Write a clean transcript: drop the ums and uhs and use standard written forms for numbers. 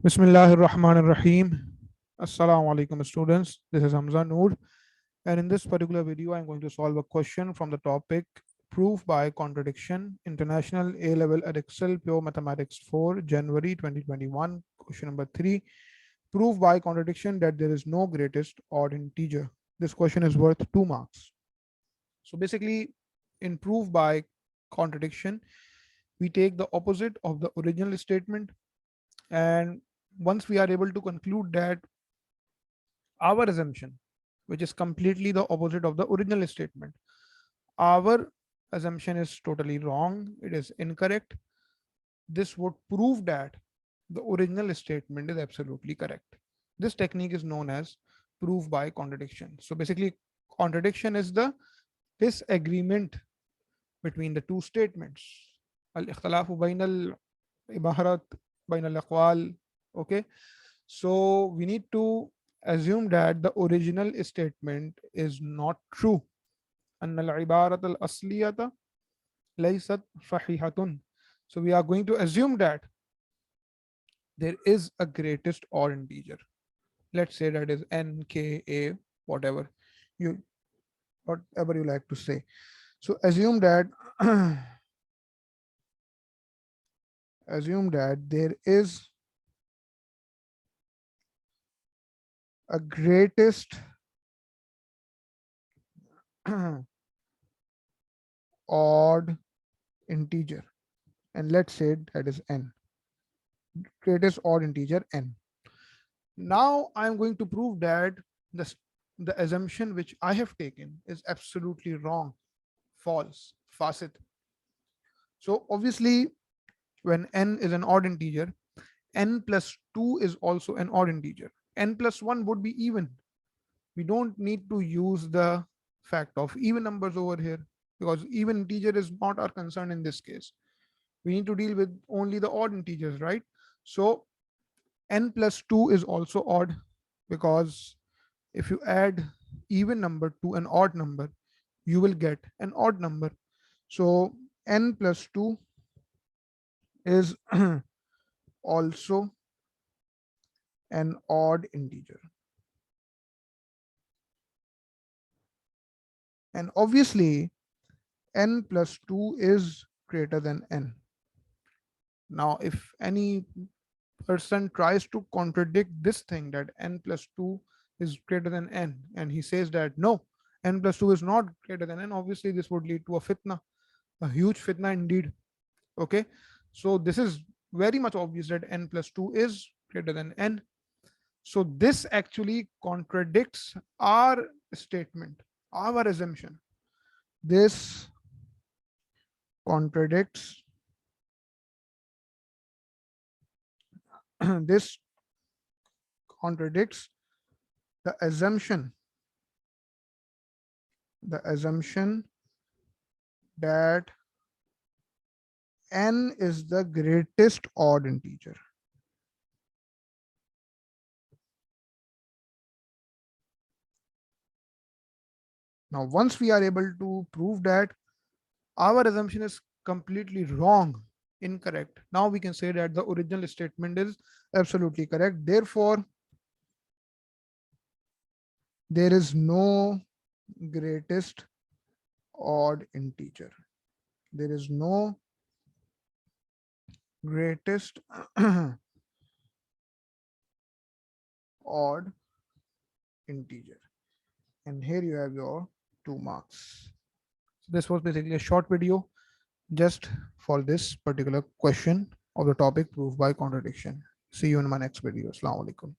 Bismillahir Rahmanir Rahim. Assalamu alaikum students. This is Hamza Noor, and in this particular video I'm going to solve a question from the topic Proof by Contradiction International A Level Edexcel Pure Mathematics 4 January 2021. Question number 3. Proof by contradiction that there is no greatest odd integer. This question is worth 2 marks. So basically in proof by contradiction we take the opposite of the original statement, and once we are able to conclude that our assumption, which is completely the opposite of the original statement, our assumption is totally wrong, it is incorrect, this would prove that the original statement is absolutely correct. This technique is known as proof by contradiction. So basically contradiction is the disagreement between the two statements. Al-ikhtalafu bayna al-ibaharat, bayna al-aqwal. Okay, so we need to assume that the original statement is not true. أن العبارة الأصلية ليست صحيحة. So we are going to assume that there is a greatest odd integer. Let's say that is n, k, a, whatever you like to say. So assume that assume that there is a greatest odd integer, and let's say that is n, greatest odd integer n. Now I'm going to prove that the assumption which I have taken is absolutely wrong, false, fasid. So obviously when n is an odd integer, n plus 2 is also an odd integer. N plus 1 would be even. We don't need to use the fact of even numbers over here, because even integer is not our concern in this case. We need to deal with only the odd integers, right? So n plus 2 is also odd, because if you add even number to an odd number, you will get an odd number. So n plus 2 is also an odd integer. And obviously n plus 2 is greater than n. Now if any person tries to contradict this thing, that n plus 2 is greater than n, and he says that no, n plus 2 is not greater than n, obviously this would lead to a fitna, a huge fitna indeed. Okay, so this is very much obvious that n plus 2 is greater than n. So this actually contradicts our statement, our assumption. This contradicts this contradicts the assumption that n is the greatest odd integer. Now once we are able to prove that our assumption is completely wrong, incorrect, now we can say that the original statement is absolutely correct. Therefore there is no greatest odd integer. There is no greatest odd integer. And here you have your 2 marks. So this was basically a short video just for this particular question of the topic proof by contradiction. See you in my next video. Assalamu alaikum.